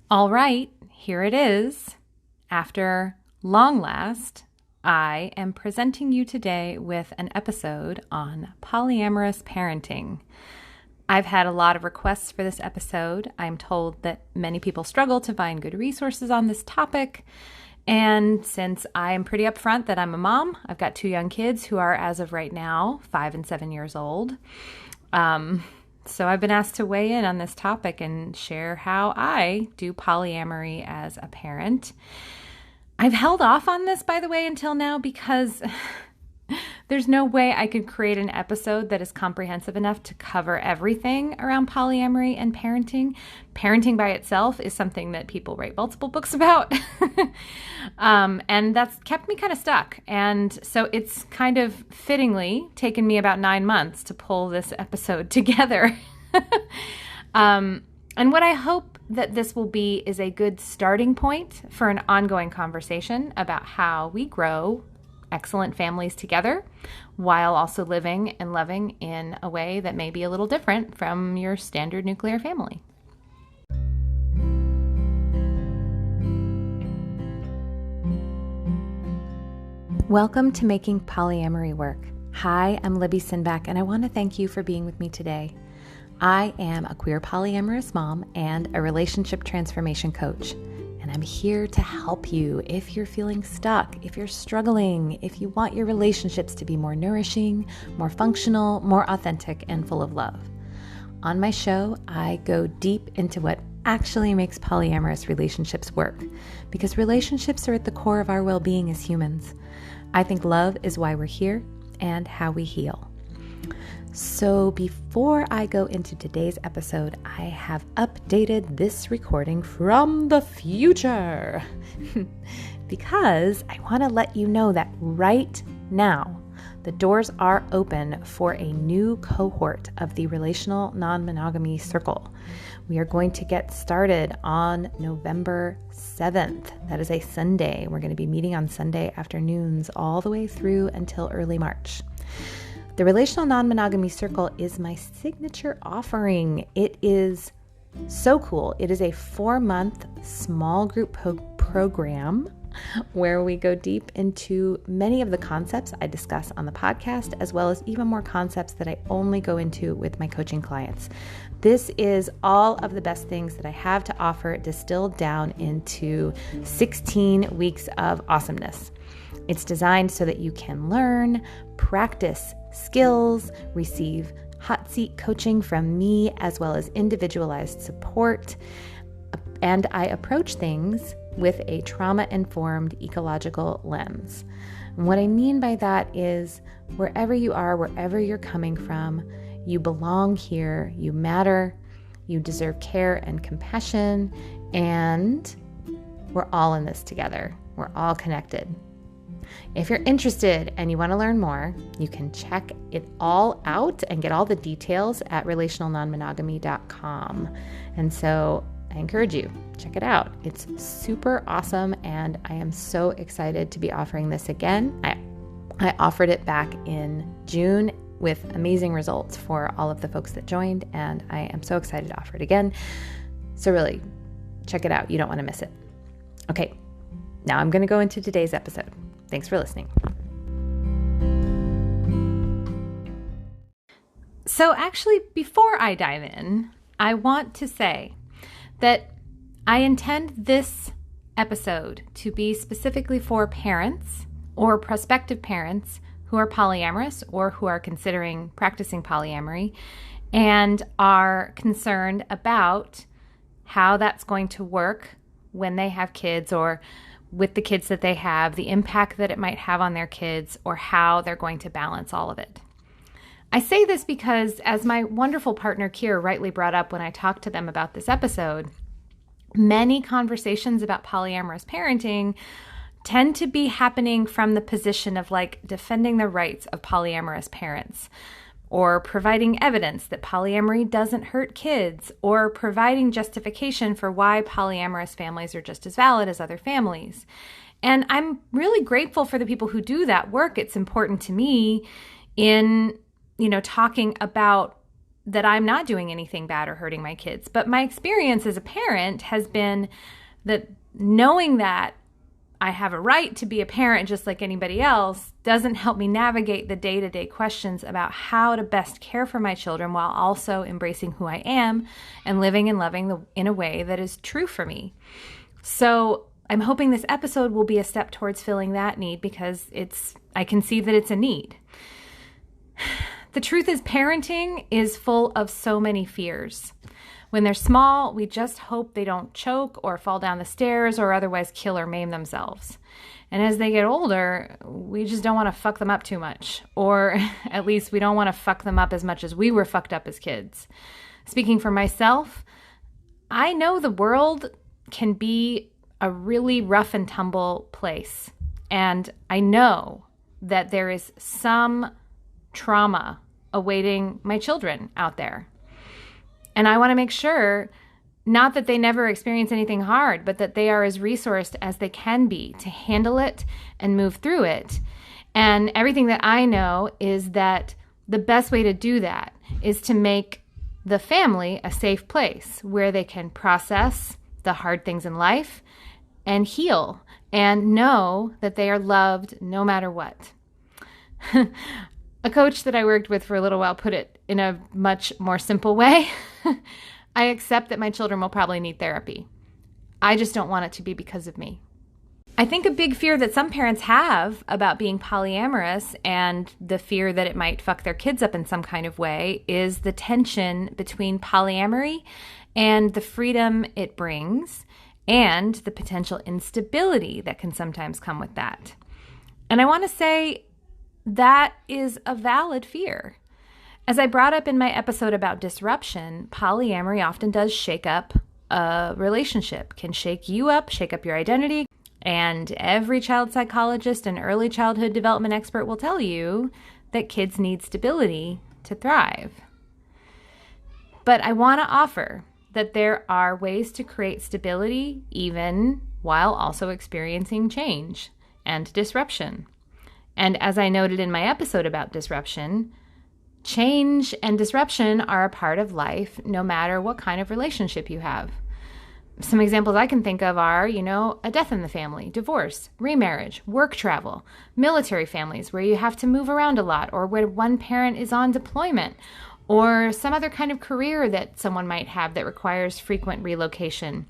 All right, here it is. After long last, I am presenting you today with an episode on polyamorous parenting. I've had a lot of requests for this episode. I'm told that many people struggle to find good resources on this topic. And since I am pretty upfront that I'm a mom, I've got 2 young kids who are, as of right now, 5 and 7 years old. So I've been asked to weigh in on this topic and share how I do polyamory as a parent. I've held off on this, by the way, until now because there's no way I could create an episode that is comprehensive enough to cover everything around polyamory and parenting. Parenting by itself is something that people write multiple books about. And that's kept me kind of stuck. And so it's kind of fittingly taken me about 9 months to pull this episode together. And what I hope that this will be is a good starting point for an ongoing conversation about how we grow excellent families together while also living and loving in a way that may be a little different from your standard nuclear family. Welcome to Making Polyamory Work. Hi, I'm Libby Sinback, and I want to thank you for being with me today. I am a queer polyamorous mom and a relationship transformation coach. And I'm here to help you if you're feeling stuck, if you're struggling, if you want your relationships to be more nourishing, more functional, more authentic, and full of love. On my show, I go deep into what actually makes polyamorous relationships work, because relationships are at the core of our well-being as humans. I think love is why we're here and how we heal. So before I go into today's episode, I have updated this recording from the future because I want to let you know that right now, the doors are open for a new cohort of the Relational Non-Monogamy Circle. We are going to get started on November 7th. That is a Sunday. We're going to be meeting on Sunday afternoons all the way through until early March. The Relational Non-Monogamy Circle is my signature offering. It is so cool. It is a 4-month small group program where we go deep into many of the concepts I discuss on the podcast, as well as even more concepts that I only go into with my coaching clients. This is all of the best things that I have to offer distilled down into 16 weeks of awesomeness. It's designed so that you can learn, practice skills, receive hot seat coaching from me, as well as individualized support. And I approach things with a trauma-informed ecological lens. And what I mean by that is wherever you are, wherever you're coming from, you belong here, you matter, you deserve care and compassion, and we're all in this together. We're all connected. If you're interested and you want to learn more, you can check it all out and get all the details at relationalnonmonogamy.com. And so I encourage you, check it out. It's super awesome, and I am so excited to be offering this again. I offered it back in June with amazing results for all of the folks that joined, and I am so excited to offer it again. So really, check it out. You don't want to miss it. Okay, now I'm going to go into today's episode. Thanks for listening. So actually, before I dive in, I want to say that I intend this episode to be specifically for parents or prospective parents who are polyamorous or who are considering practicing polyamory and are concerned about how that's going to work when they have kids or with the kids that they have, the impact that it might have on their kids, or how they're going to balance all of it. I say this because, as my wonderful partner Kier rightly brought up when I talked to them about this episode, many conversations about polyamorous parenting tend to be happening from the position of like defending the rights of polyamorous parents, or providing evidence that polyamory doesn't hurt kids, or providing justification for why polyamorous families are just as valid as other families. And I'm really grateful for the people who do that work. It's important to me in, talking about that I'm not doing anything bad or hurting my kids. But my experience as a parent has been that knowing that I have a right to be a parent just like anybody else doesn't help me navigate the day-to-day questions about how to best care for my children while also embracing who I am and living and loving in a way that is true for me. So I'm hoping this episode will be a step towards filling that need, because I can see that it's a need. The truth is, parenting is full of so many fears. When they're small, we just hope they don't choke or fall down the stairs or otherwise kill or maim themselves. And as they get older, we just don't want to fuck them up too much. Or at least we don't want to fuck them up as much as we were fucked up as kids. Speaking for myself, I know the world can be a really rough and tumble place. And I know that there is some trauma awaiting my children out there. And I want to make sure, not that they never experience anything hard, but that they are as resourced as they can be to handle it and move through it. And everything that I know is that the best way to do that is to make the family a safe place where they can process the hard things in life and heal and know that they are loved no matter what. A coach that I worked with for a little while put it in a much more simple way. I accept that my children will probably need therapy. I just don't want it to be because of me. I think a big fear that some parents have about being polyamorous, and the fear that it might fuck their kids up in some kind of way, is the tension between polyamory and the freedom it brings and the potential instability that can sometimes come with that. And I want to say that is a valid fear. As I brought up in my episode about disruption, polyamory often does shake up a relationship, can shake you up, shake up your identity. And every child psychologist and early childhood development expert will tell you that kids need stability to thrive. But I want to offer that there are ways to create stability even while also experiencing change and disruption. And as I noted in my episode about disruption, change and disruption are a part of life no matter what kind of relationship you have. Some examples I can think of are, a death in the family, divorce, remarriage, work travel, military families where you have to move around a lot, or where one parent is on deployment, or some other kind of career that someone might have that requires frequent relocation.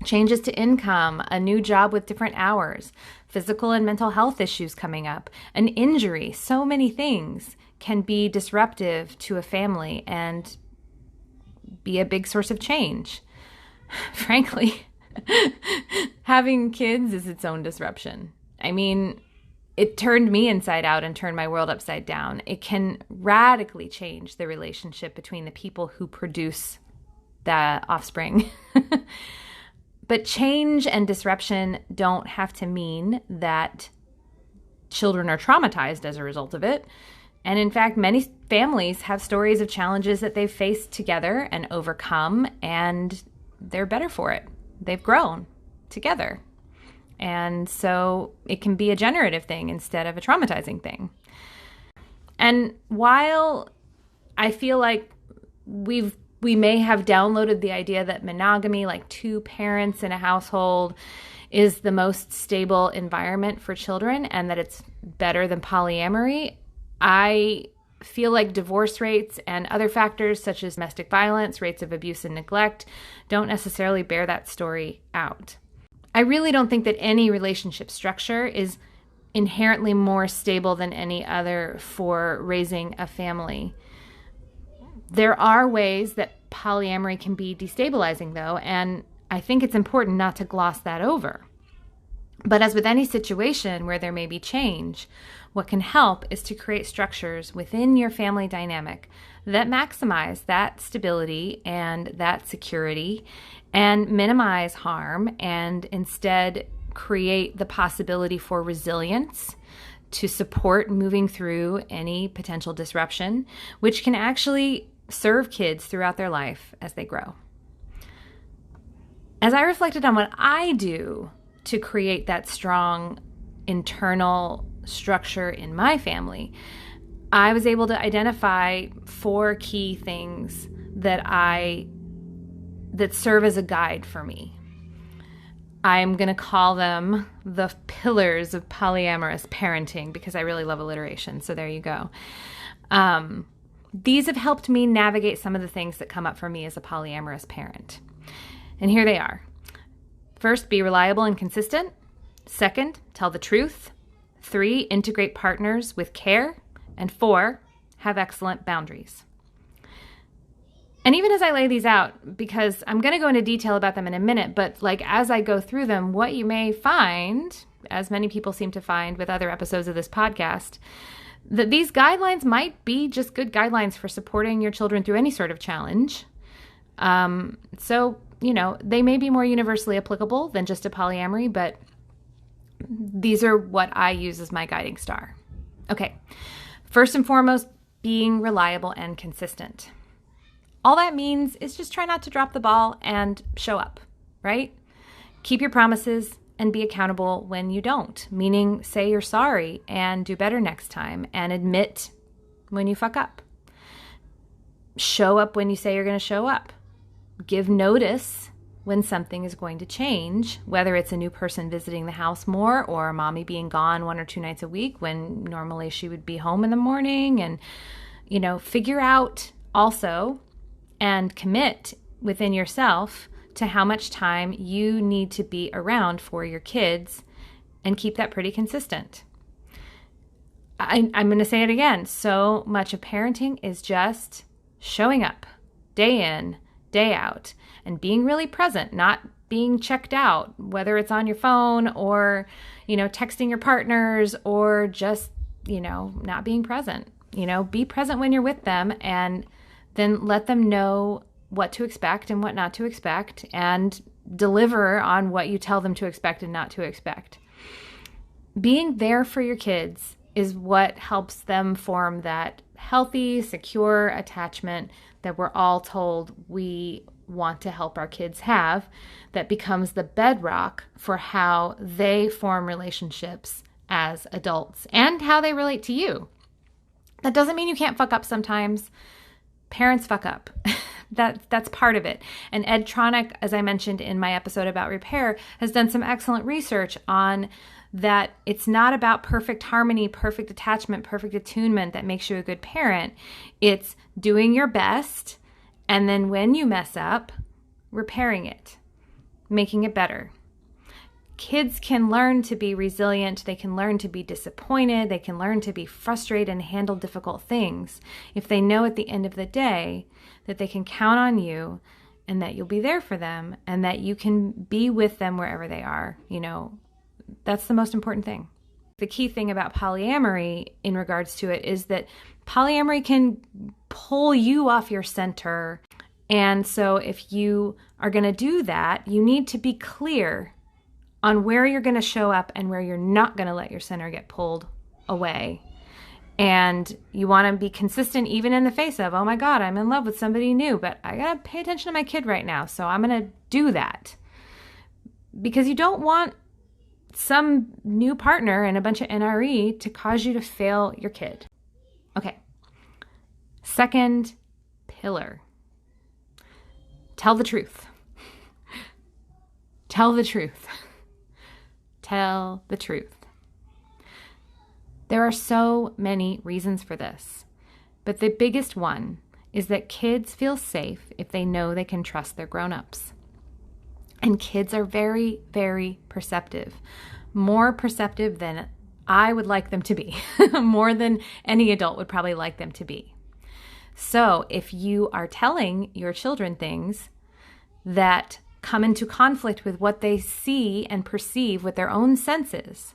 Changes to income, a new job with different hours, physical and mental health issues coming up, an injury, so many things can be disruptive to a family and be a big source of change. Frankly, having kids is its own disruption. I mean, it turned me inside out and turned my world upside down. It can radically change the relationship between the people who produce the offspring. But change and disruption don't have to mean that children are traumatized as a result of it. And in fact, many families have stories of challenges that they've faced together and overcome, and they're better for it. They've grown together. And so it can be a generative thing instead of a traumatizing thing. And while I feel like we may have downloaded the idea that monogamy, like 2 parents in a household, is the most stable environment for children and that it's better than polyamory, I feel like divorce rates and other factors such as domestic violence, rates of abuse and neglect don't necessarily bear that story out. I really don't think that any relationship structure is inherently more stable than any other for raising a family. There are ways that polyamory can be destabilizing, though, and I think it's important not to gloss that over. But as with any situation where there may be change, what can help is to create structures within your family dynamic that maximize that stability and that security and minimize harm, and instead create the possibility for resilience to support moving through any potential disruption, which can actually serve kids throughout their life as they grow. As I reflected on what I do to create that strong internal structure in my family, I was able to identify 4 key things that serve as a guide for me. I'm going to call them the pillars of polyamorous parenting because I really love alliteration. So there you go. These have helped me navigate some of the things that come up for me as a polyamorous parent. And here they are. First, be reliable and consistent. Second, tell the truth. 3, integrate partners with care. And 4, have excellent boundaries. And even as I lay these out, because I'm going to go into detail about them in a minute, but as I go through them, what you may find, as many people seem to find with other episodes of this podcast, that these guidelines might be just good guidelines for supporting your children through any sort of challenge. So, they may be more universally applicable than just a polyamory, but these are what I use as my guiding star. Okay. First and foremost, being reliable and consistent. All that means is just try not to drop the ball and show up, right? Keep your promises and be accountable when you don't, meaning say you're sorry and do better next time and admit when you fuck up. Show up when you say you're going to show up. Give notice when something is going to change, whether it's a new person visiting the house more or mommy being gone 1 or 2 nights a week when normally she would be home in the morning. And, figure out also and commit within yourself to how much time you need to be around for your kids and keep that pretty consistent. I'm going to say it again. So much of parenting is just showing up day in, day out, and being really present, not being checked out, whether it's on your phone or, texting your partners or just, not being present. Be present when you're with them and then let them know what to expect and what not to expect and deliver on what you tell them to expect and not to expect. Being there for your kids is what helps them form that healthy, secure attachment that we're all told we want to help our kids have, that becomes the bedrock for how they form relationships as adults and how they relate to you. That doesn't mean you can't fuck up sometimes. Parents fuck up. That's part of it. And Ed Tronick, as I mentioned in my episode about repair, has done some excellent research on that it's not about perfect harmony, perfect attachment, perfect attunement that makes you a good parent. It's doing your best, and then when you mess up, repairing it, making it better. Kids can learn to be resilient. They can learn to be disappointed. They can learn to be frustrated and handle difficult things if they know at the end of the day that they can count on you and that you'll be there for them and that you can be with them wherever they are. That's the most important thing. The key thing about polyamory in regards to it is that polyamory can pull you off your center. And so if you are going to do that, you need to be clear on where you're going to show up and where you're not going to let your center get pulled away. And you want to be consistent even in the face of, oh my God, I'm in love with somebody new, but I got to pay attention to my kid right now. So I'm going to do that. Because you don't want some new partner and a bunch of NRE to cause you to fail your kid. Okay. Second pillar. Tell the truth. Tell the truth. Tell the truth. There are so many reasons for this, but the biggest one is that kids feel safe if they know they can trust their grown-ups. And kids are very, very perceptive, more perceptive than I would like them to be, more than any adult would probably like them to be. So if you are telling your children things that come into conflict with what they see and perceive with their own senses,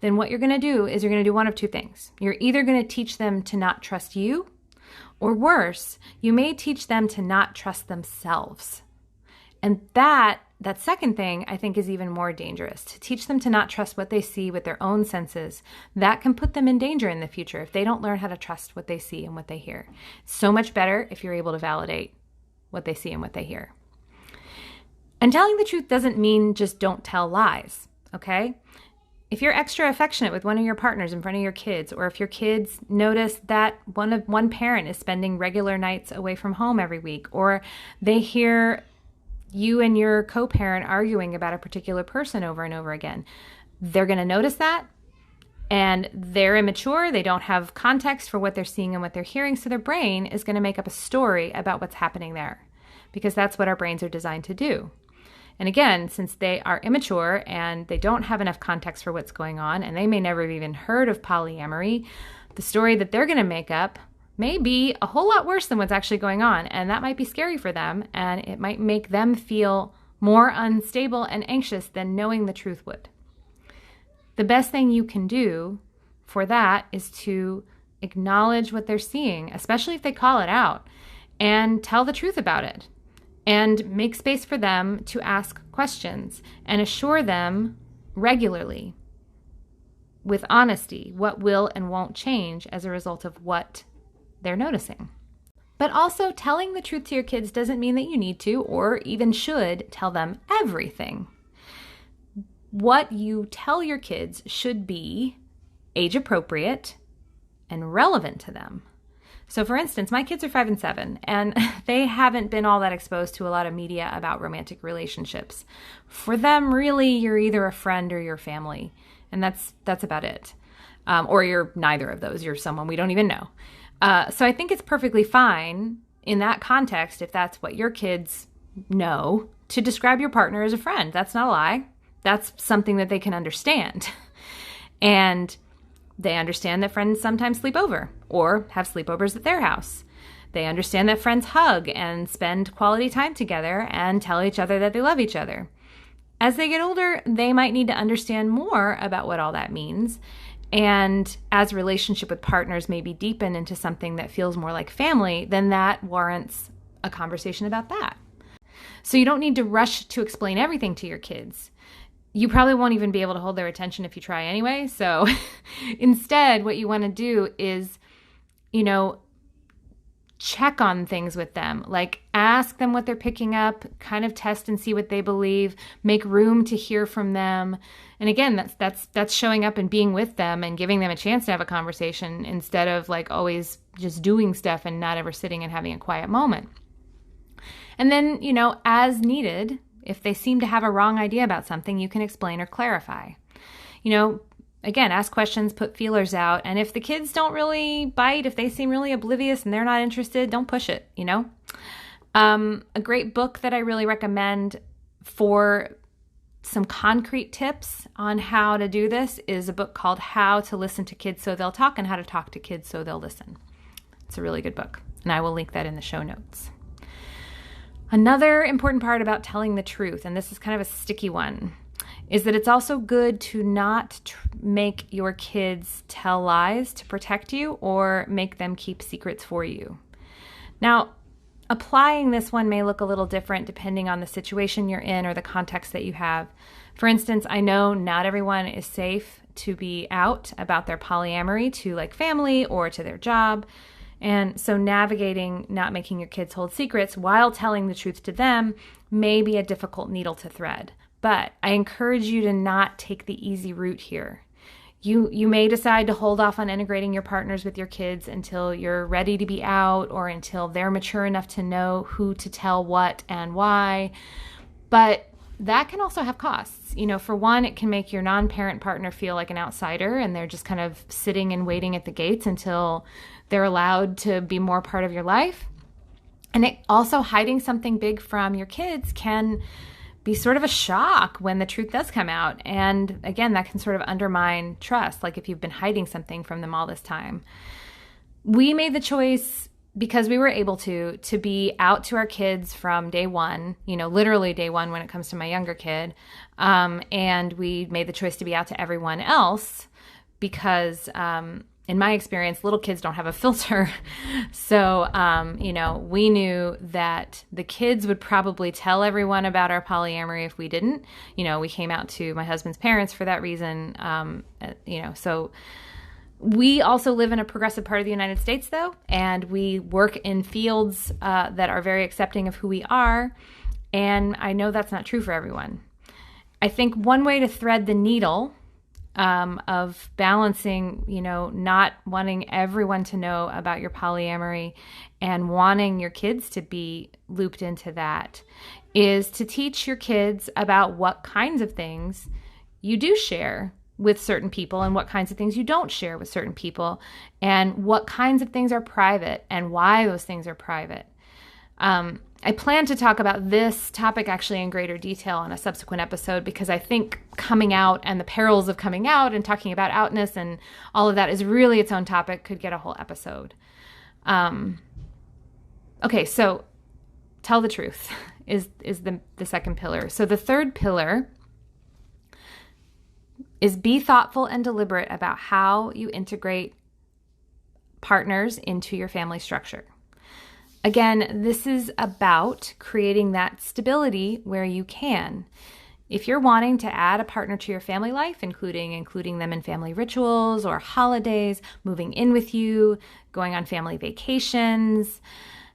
then what you're going to do is you're going to do one of two things. You're either going to teach them to not trust you, or worse, you may teach them to not trust themselves. And that second thing, I think, is even more dangerous. To teach them to not trust what they see with their own senses, that can put them in danger in the future if they don't learn how to trust what they see and what they hear. It's so much better if you're able to validate what they see and what they hear. And telling the truth doesn't mean just don't tell lies, okay? if you're extra affectionate with one of your partners in front of your kids, or if your kids notice that one parent is spending regular nights away from home every week, or they hear you and your co-parent arguing about a particular person over and over again, they're going to notice that. And they're immature. They don't have context for what they're seeing and what they're hearing. So their brain is going to make up a story about what's happening there, because that's what our brains are designed to do. And again, since they are immature and they don't have enough context for what's going on, and they may never have even heard of polyamory, the story that they're going to make up may be a whole lot worse than what's actually going on. And that might be scary for them, and it might make them feel more unstable and anxious than knowing the truth would. The best thing you can do for that is to acknowledge what they're seeing, especially if they call it out, and tell the truth about it. And make space for them to ask questions and assure them regularly with honesty what will and won't change as a result of what they're noticing. But also, telling the truth to your kids doesn't mean that you need to or even should tell them everything. What you tell your kids should be age appropriate and relevant to them. So for instance, my kids are 5 and 7, and they haven't been all that exposed to a lot of media about romantic relationships. For them, really, you're either a friend or you're family, and that's about it. Or you're neither of those. You're someone we don't even know. So I think it's perfectly fine in that context, if that's what your kids know, to describe your partner as a friend. That's not a lie. That's something that they can understand. And they understand that friends sometimes sleep over or have sleepovers at their house. They understand that friends hug and spend quality time together and tell each other that they love each other. As they get older, they might need to understand more about what all that means. And as relationship with partners maybe deepen into something that feels more like family, then that warrants a conversation about that. So you don't need to rush to explain everything to your kids. You probably won't even be able to hold their attention if you try anyway. So instead, what you want to do is, check on things with them. Like, ask them what they're picking up, kind of test and see what they believe, make room to hear from them. And again, that's showing up and being with them and giving them a chance to have a conversation instead of like always just doing stuff and not ever sitting and having a quiet moment. And then, as needed, if they seem to have a wrong idea about something, you can explain or clarify. Again, ask questions, put feelers out. And if the kids don't really bite, if they seem really oblivious and they're not interested, don't push it, A great book that I really recommend for some concrete tips on how to do this is a book called How to Listen to Kids So They'll Talk and How to Talk to Kids So They'll Listen. It's a really good book, and I will link that in the show notes. Another important part about telling the truth, and this is kind of a sticky one, is that it's also good to not make your kids tell lies to protect you or make them keep secrets for you. Now, applying this one may look a little different depending on the situation you're in or the context that you have. For instance, I know not everyone is safe to be out about their polyamory to like family or to their job. And so navigating not making your kids hold secrets while telling the truth to them may be a difficult needle to thread. But I encourage you to not take the easy route here. You may decide to hold off on integrating your partners with your kids until you're ready to be out or until they're mature enough to know who to tell what and why. But that can also have costs. For one, it can make your non-parent partner feel like an outsider and they're just kind of sitting and waiting at the gates until they're allowed to be more part of your life. And also hiding something big from your kids can be sort of a shock when the truth does come out. And again, that can sort of undermine trust, like if you've been hiding something from them all this time. We made the choice because we were able to be out to our kids from day one, literally day one when it comes to my younger kid. And we made the choice to be out to everyone else because, in my experience, little kids don't have a filter. So, we knew that the kids would probably tell everyone about our polyamory if we didn't. We came out to my husband's parents for that reason. So we also live in a progressive part of the United States, though, and we work in fields that are very accepting of who we are. And I know that's not true for everyone. I think one way to thread the needle of balancing, not wanting everyone to know about your polyamory and wanting your kids to be looped into that, is to teach your kids about what kinds of things you do share with certain people and what kinds of things you don't share with certain people, and what kinds of things are private and why those things are private. I plan to talk about this topic actually in greater detail in a subsequent episode, because I think coming out and the perils of coming out and talking about outness and all of that is really its own topic, could get a whole episode. Okay, so tell the truth is the second pillar. So the third pillar is be thoughtful and deliberate about how you integrate partners into your family structure. Again, this is about creating that stability where you can. If you're wanting to add a partner to your family life, including them in family rituals or holidays, moving in with you, going on family vacations,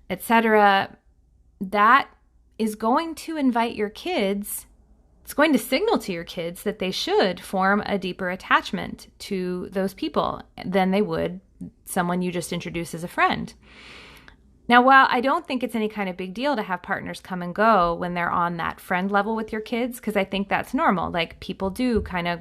etc., that is going to invite your kids, it's going to signal to your kids that they should form a deeper attachment to those people than they would someone you just introduced as a friend. Now, while I don't think it's any kind of big deal to have partners come and go when they're on that friend level with your kids, because I think that's normal. Like, people do kind of,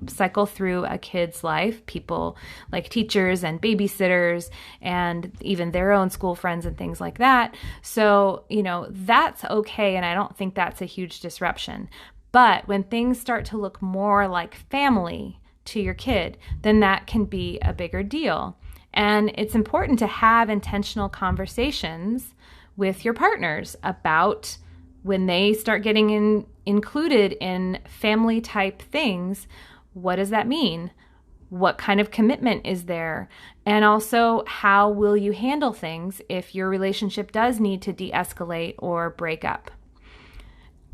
cycle through a kid's life. People like teachers and babysitters and even their own school friends and things like that. So, that's okay. And I don't think that's a huge disruption. But when things start to look more like family to your kid, then that can be a bigger deal. And it's important to have intentional conversations with your partners about when they start getting included in family type things. What does that mean? What kind of commitment is there? And also, how will you handle things if your relationship does need to de-escalate or break up?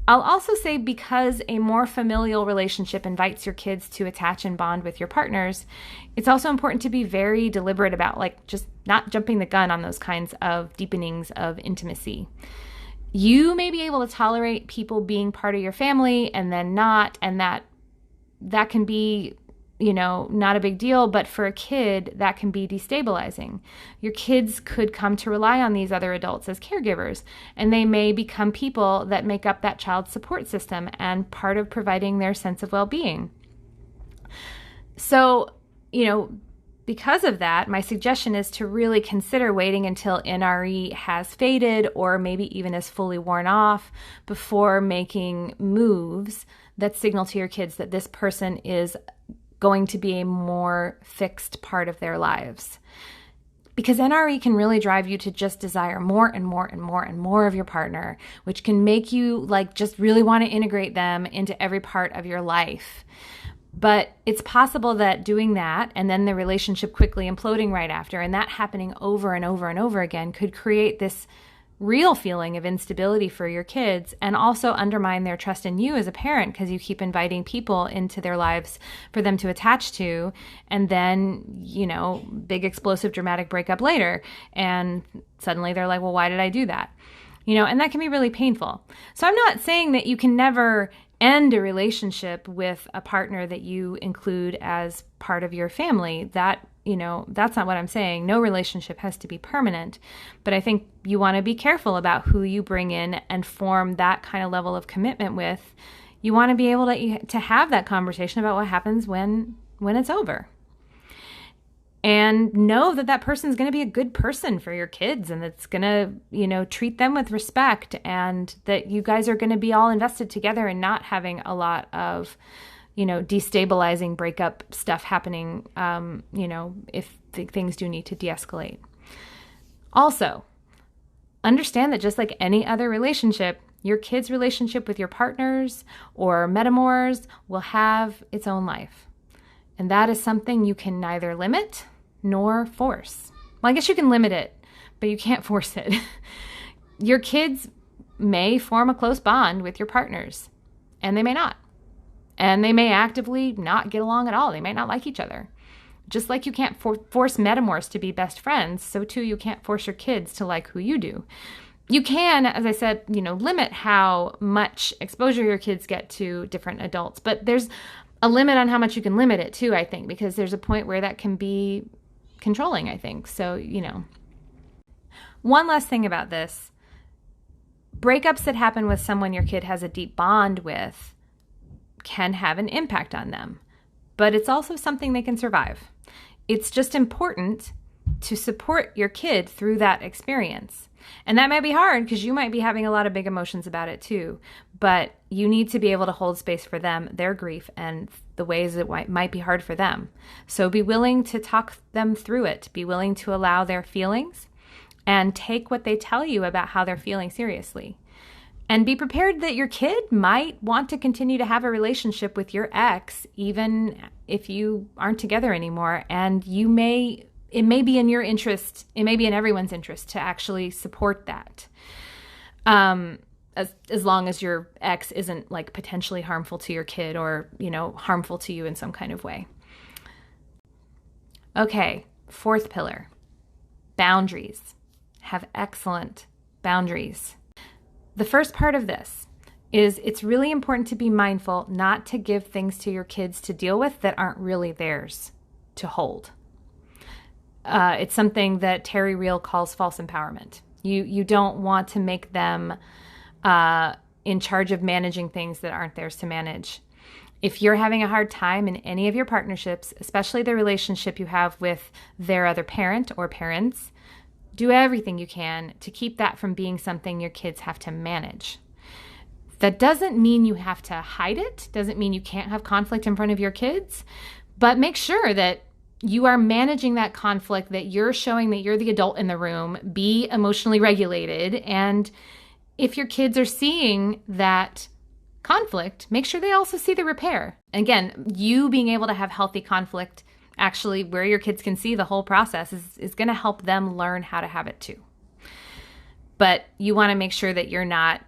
I'll also say, because a more familial relationship invites your kids to attach and bond with your partners, it's also important to be very deliberate about just not jumping the gun on those kinds of deepenings of intimacy. You may be able to tolerate people being part of your family and then not, and that can be not a big deal, but for a kid, that can be destabilizing. Your kids could come to rely on these other adults as caregivers, and they may become people that make up that child's support system and part of providing their sense of well-being. So, because of that, my suggestion is to really consider waiting until NRE has faded or maybe even is fully worn off before making moves that signal to your kids that this person is going to be a more fixed part of their lives. Because NRE can really drive you to just desire more and more and more and more of your partner, which can make you just really want to integrate them into every part of your life. But it's possible that doing that and then the relationship quickly imploding right after, and that happening over and over and over again, could create this real feeling of instability for your kids and also undermine their trust in you as a parent, because you keep inviting people into their lives for them to attach to, and then, big explosive dramatic breakup later, and suddenly they're like, well, why did I do that? And that can be really painful. So I'm not saying that you can never end a relationship with a partner that you include as part of your family. That's not what I'm saying. No relationship has to be permanent, but I think you want to be careful about who you bring in and form that kind of level of commitment with. You want to be able to have that conversation about what happens when it's over. And know that person's going to be a good person for your kids, and that's going to, treat them with respect, and that you guys are going to be all invested together and not having a lot of destabilizing breakup stuff happening, if things do need to de-escalate. Also, understand that just like any other relationship, your kids' relationship with your partners or metamors will have its own life. And that is something you can neither limit nor force. Well, I guess you can limit it, but you can't force it. Your kids may form a close bond with your partners, and they may not. And they may actively not get along at all. They might not like each other. Just like you can't force metamors to be best friends, so too you can't force your kids to like who you do. You can, as I said, limit how much exposure your kids get to different adults, but there's a limit on how much you can limit it too, I think, because there's a point where that can be controlling, I think. So, one last thing about this. Breakups that happen with someone your kid has a deep bond with can have an impact on them, but it's also something they can survive. It's just important to support your kid through that experience. And that might be hard because you might be having a lot of big emotions about it too, but you need to be able to hold space for them, their grief, and the ways it might be hard for them. So be willing to talk them through it. Be willing to allow their feelings and take what they tell you about how they're feeling seriously. And be prepared that your kid might want to continue to have a relationship with your ex, even if you aren't together anymore. And it may be in your interest, it may be in everyone's interest to actually support that. As long as your ex isn't like potentially harmful to your kid or, harmful to you in some kind of way. Okay, fourth pillar, boundaries. Have excellent boundaries. The first part of this is it's really important to be mindful not to give things to your kids to deal with that aren't really theirs to hold. It's something that Terry Real calls false empowerment. You don't want to make them in charge of managing things that aren't theirs to manage. If you're having a hard time in any of your partnerships, especially the relationship you have with their other parent or parents, do everything you can to keep that from being something your kids have to manage. That doesn't mean you have to hide it, doesn't mean you can't have conflict in front of your kids, but make sure that you are managing that conflict, that you're showing that you're the adult in the room, be emotionally regulated, and if your kids are seeing that conflict, make sure they also see the repair. Again, you being able to have healthy conflict actually where your kids can see the whole process is going to help them learn how to have it too. But you want to make sure that you're not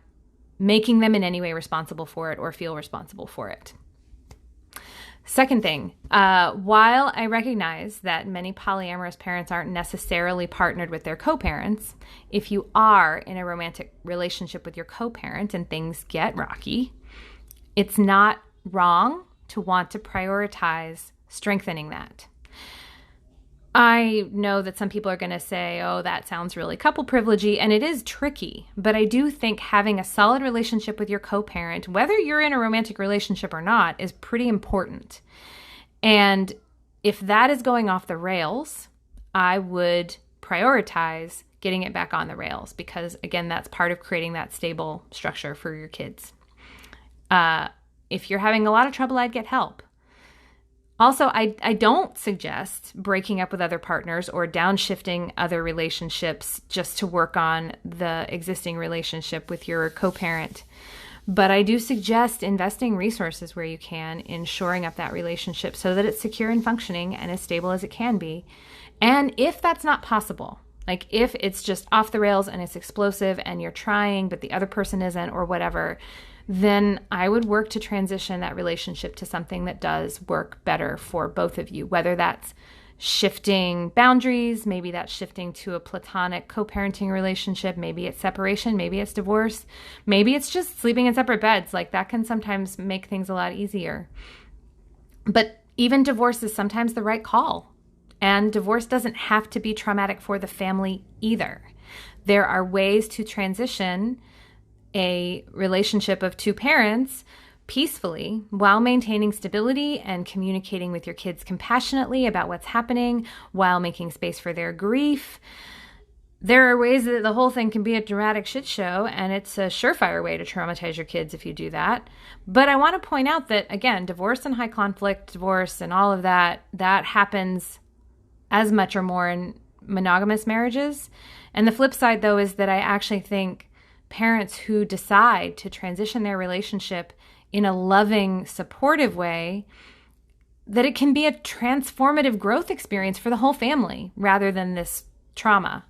making them in any way responsible for it or feel responsible for it. Second thing, while I recognize that many polyamorous parents aren't necessarily partnered with their co-parents, if you are in a romantic relationship with your co-parent and things get rocky, it's not wrong to want to prioritize strengthening that. I know that some people are going to say, oh, that sounds really couple privilege-y, and it is tricky, but I do think having a solid relationship with your co-parent, whether you're in a romantic relationship or not, is pretty important. And if that is going off the rails, I would prioritize getting it back on the rails because, again, that's part of creating that stable structure for your kids. If you're having a lot of trouble, I'd get help. Also, I don't suggest breaking up with other partners or downshifting other relationships just to work on the existing relationship with your co-parent. But I do suggest investing resources where you can in shoring up that relationship so that it's secure and functioning and as stable as it can be. And if that's not possible, like if it's just off the rails and it's explosive and you're trying, but the other person isn't or whatever, then I would work to transition that relationship to something that does work better for both of you, whether that's shifting boundaries, maybe that's shifting to a platonic co-parenting relationship, maybe it's separation, maybe it's divorce, maybe it's just sleeping in separate beds. Like that can sometimes make things a lot easier. But even divorce is sometimes the right call. And divorce doesn't have to be traumatic for the family either. There are ways to transition a relationship of two parents peacefully while maintaining stability and communicating with your kids compassionately about what's happening while making space for their grief. There are ways that the whole thing can be a dramatic shit show, and it's a surefire way to traumatize your kids if you do that. But I want to point out that, again, divorce and high conflict divorce and all of that happens as much or more in monogamous marriages. And the flip side, though, is that I actually think parents who decide to transition their relationship in a loving, supportive way, that it can be a transformative growth experience for the whole family rather than this trauma.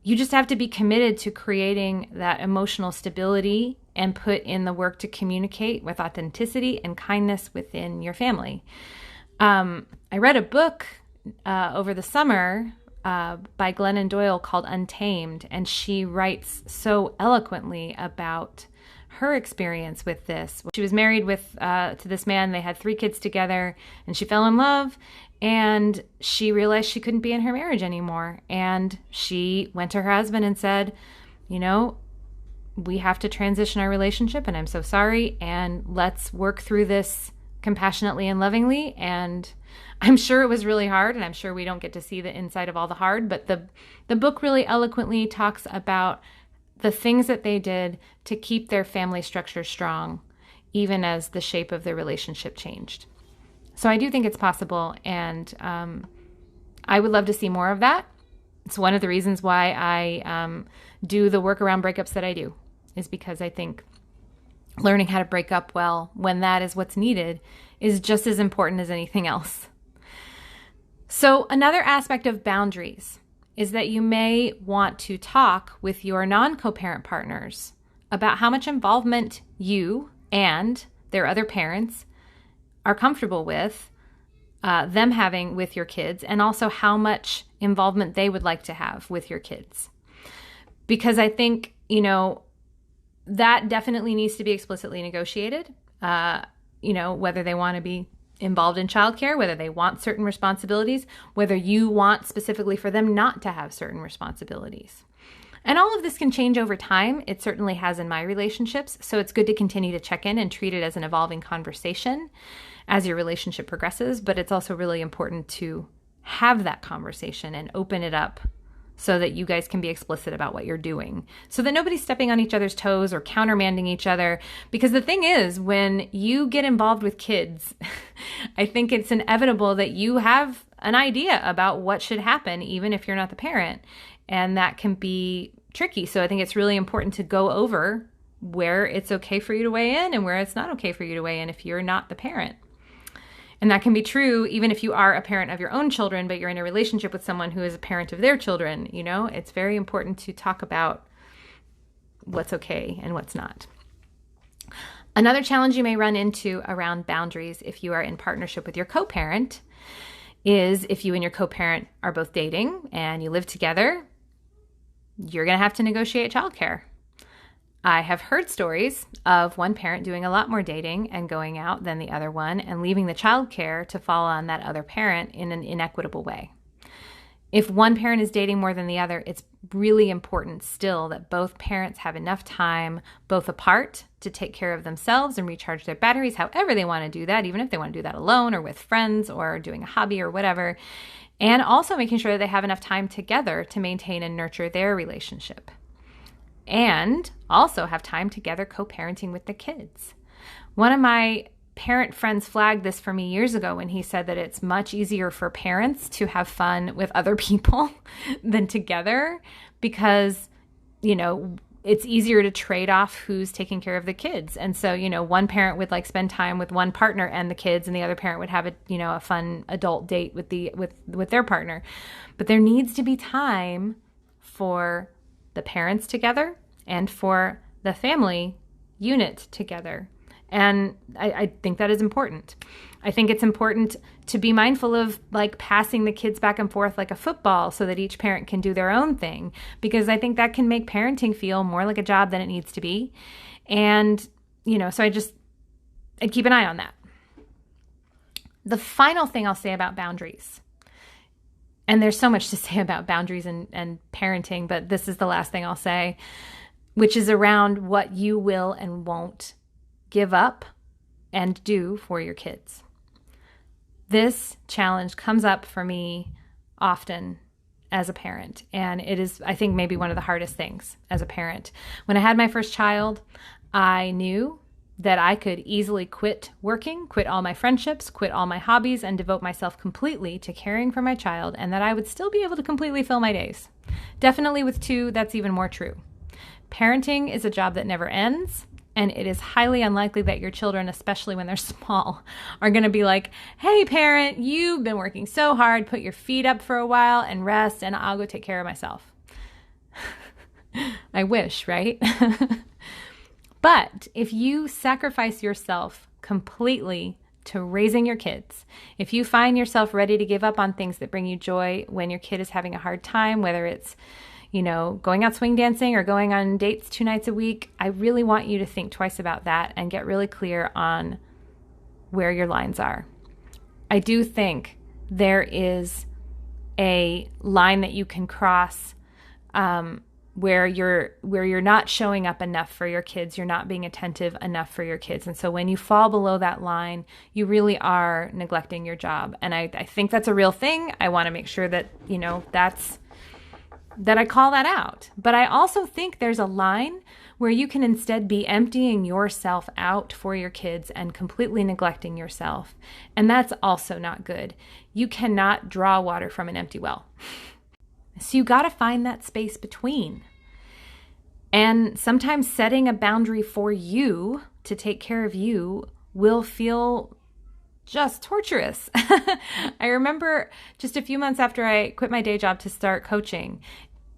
You just have to be committed to creating that emotional stability and put in the work to communicate with authenticity and kindness within your family. I read a book over the summer by Glennon Doyle called Untamed, and she writes so eloquently about her experience with this. She was married to this man. They had 3 kids together, and she fell in love, and she realized she couldn't be in her marriage anymore. And she went to her husband and said, we have to transition our relationship, and I'm so sorry, and let's work through this compassionately and lovingly. And I'm sure it was really hard, and I'm sure we don't get to see the inside of all the hard, but the book really eloquently talks about the things that they did to keep their family structure strong, even as the shape of their relationship changed. So I do think it's possible, and I would love to see more of that. It's one of the reasons why I do the work around breakups that I do, is because I think learning how to break up well when that is what's needed is just as important as anything else. So another aspect of boundaries is that you may want to talk with your non-co-parent partners about how much involvement you and their other parents are comfortable with them having with your kids, and also how much involvement they would like to have with your kids. Because I think, that definitely needs to be explicitly negotiated, whether they want to be involved in childcare, whether they want certain responsibilities, whether you want specifically for them not to have certain responsibilities. And all of this can change over time. It certainly has in my relationships. So it's good to continue to check in and treat it as an evolving conversation as your relationship progresses. But it's also really important to have that conversation and open it up so that you guys can be explicit about what you're doing, so that nobody's stepping on each other's toes or countermanding each other. Because the thing is, when you get involved with kids, I think it's inevitable that you have an idea about what should happen, even if you're not the parent. And that can be tricky. So I think it's really important to go over where it's okay for you to weigh in and where it's not okay for you to weigh in if you're not the parent. And that can be true even if you are a parent of your own children, but you're in a relationship with someone who is a parent of their children. It's very important to talk about what's okay and what's not. Another challenge you may run into around boundaries if you are in partnership with your co-parent is if you and your co-parent are both dating and you live together, you're going to have to negotiate childcare. I have heard stories of one parent doing a lot more dating and going out than the other one, and leaving the childcare to fall on that other parent in an inequitable way. If one parent is dating more than the other, it's really important still that both parents have enough time, both apart, to take care of themselves and recharge their batteries, however they want to do that, even if they want to do that alone or with friends or doing a hobby or whatever, and also making sure that they have enough time together to maintain and nurture their relationship. And also have time together co-parenting with the kids. One of my parent friends flagged this for me years ago when he said that it's much easier for parents to have fun with other people than together because, it's easier to trade off who's taking care of the kids. And so, one parent would spend time with one partner and the kids, and the other parent would have a fun adult date with their partner. But there needs to be time for the parents together and for the family unit together. And I think that is important. I think it's important to be mindful of passing the kids back and forth like a football so that each parent can do their own thing, because I think that can make parenting feel more like a job than it needs to be. And, so I'd keep an eye on that. The final thing I'll say about boundaries, and there's so much to say about boundaries and parenting, but this is the last thing I'll say, which is around what you will and won't give up and do for your kids. This challenge comes up for me often as a parent, and it is, I think, maybe one of the hardest things as a parent. When I had my first child, I knew that I could easily quit working, quit all my friendships, quit all my hobbies, and devote myself completely to caring for my child, and that I would still be able to completely fill my days. Definitely with 2, that's even more true. Parenting is a job that never ends, and it is highly unlikely that your children, especially when they're small, are going to be like, hey, parent, you've been working so hard, put your feet up for a while and rest, and I'll go take care of myself. I wish, right? But if you sacrifice yourself completely to raising your kids, if you find yourself ready to give up on things that bring you joy when your kid is having a hard time, whether it's going out swing dancing or going on dates 2 nights a week, I really want you to think twice about that and get really clear on where your lines are. I do think there is a line that you can cross where you're not showing up enough for your kids, you're not being attentive enough for your kids. And so when you fall below that line, you really are neglecting your job. And I think that's a real thing. I want to make sure that, that I call that out. But I also think there's a line where you can instead be emptying yourself out for your kids and completely neglecting yourself. And that's also not good. You cannot draw water from an empty well. So you got to find that space between. And sometimes setting a boundary for you to take care of you will feel just torturous. I remember just a few months after I quit my day job to start coaching.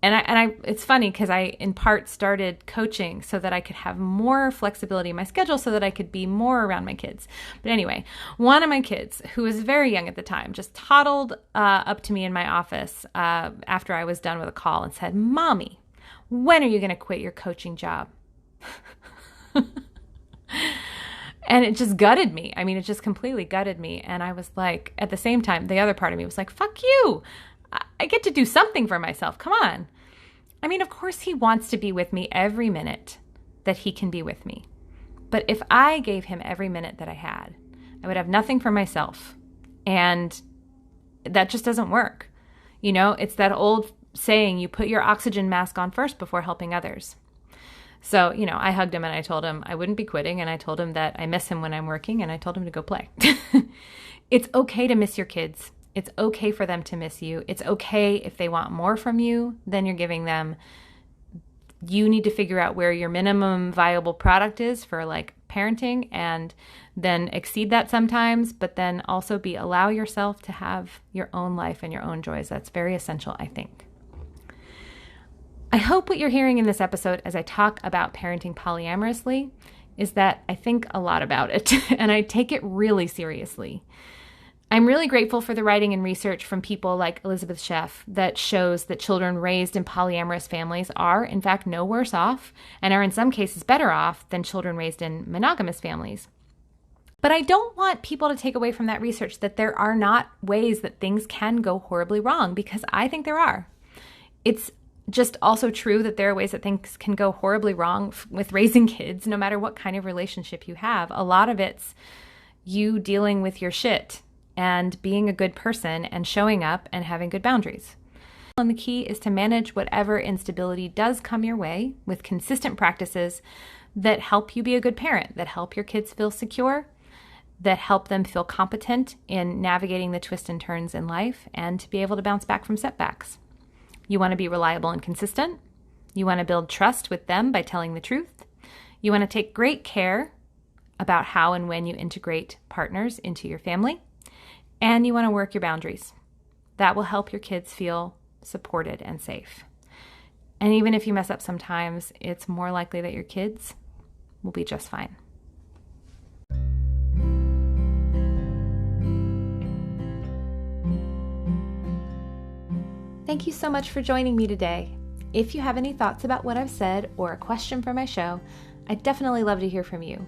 And it's funny because I in part started coaching so that I could have more flexibility in my schedule so that I could be more around my kids. But anyway, one of my kids, who was very young at the time, just toddled up to me in my office after I was done with a call and said, "Mommy, when are you going to quit your coaching job?" And it just gutted me. I mean, it just completely gutted me. And I was like, at the same time, the other part of me was like, fuck you. I get to do something for myself. Come on. I mean, of course he wants to be with me every minute that he can be with me. But if I gave him every minute that I had, I would have nothing for myself. And that just doesn't work. It's that old saying, you put your oxygen mask on first before helping others. So, I hugged him and I told him I wouldn't be quitting. And I told him that I miss him when I'm working, and I told him to go play. It's okay to miss your kids. It's okay for them to miss you. It's okay if they want more from you than you're giving them. You need to figure out where your minimum viable product is for parenting, and then exceed that sometimes, but then also allow yourself to have your own life and your own joys. That's very essential, I think. I hope what you're hearing in this episode as I talk about parenting polyamorously is that I think a lot about it and I take it really seriously. I'm really grateful for the writing and research from people like Elizabeth Sheff that shows that children raised in polyamorous families are, in fact, no worse off and are in some cases better off than children raised in monogamous families. But I don't want people to take away from that research that there are not ways that things can go horribly wrong, because I think there are. It's just also true that there are ways that things can go horribly wrong with raising kids, no matter what kind of relationship you have. A lot of it's you dealing with your shit and being a good person and showing up and having good boundaries. And the key is to manage whatever instability does come your way with consistent practices that help you be a good parent, that help your kids feel secure, that help them feel competent in navigating the twists and turns in life, and to be able to bounce back from setbacks. You want to be reliable and consistent. You want to build trust with them by telling the truth. You want to take great care about how and when you integrate partners into your family. And you want to work your boundaries. That will help your kids feel supported and safe. And even if you mess up sometimes, it's more likely that your kids will be just fine. Thank you so much for joining me today. If you have any thoughts about what I've said or a question for my show, I'd definitely love to hear from you.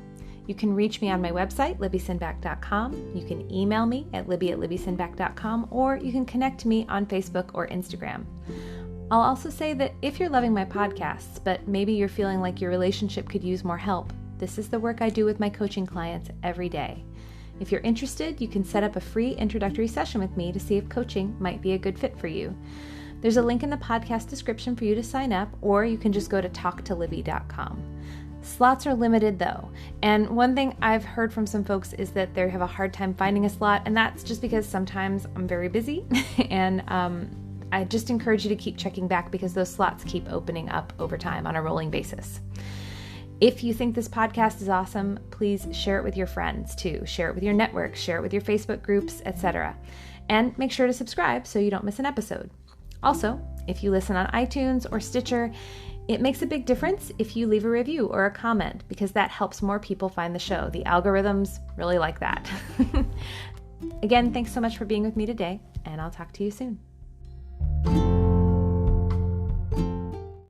You can reach me on my website, libbysinback.com. You can email me at libby@libbysinback.com, or you can connect to me on Facebook or Instagram. I'll also say that if you're loving my podcasts, but maybe you're feeling like your relationship could use more help, this is the work I do with my coaching clients every day. If you're interested, you can set up a free introductory session with me to see if coaching might be a good fit for you. There's a link in the podcast description for you to sign up, or you can just go to talktolibby.com. Slots are limited though, and one thing I've heard from some folks is that they have a hard time finding a slot, and that's just because sometimes I'm very busy, and I just encourage you to keep checking back because those slots keep opening up over time on a rolling basis. If you think this podcast is awesome, please share it with your friends too. Share it with your network, share it with your Facebook groups, etc. And make sure to subscribe so you don't miss an episode. Also, if you listen on iTunes or Stitcher, it makes a big difference if you leave a review or a comment, because that helps more people find the show. The algorithms really like that. Again, thanks so much for being with me today, and I'll talk to you soon.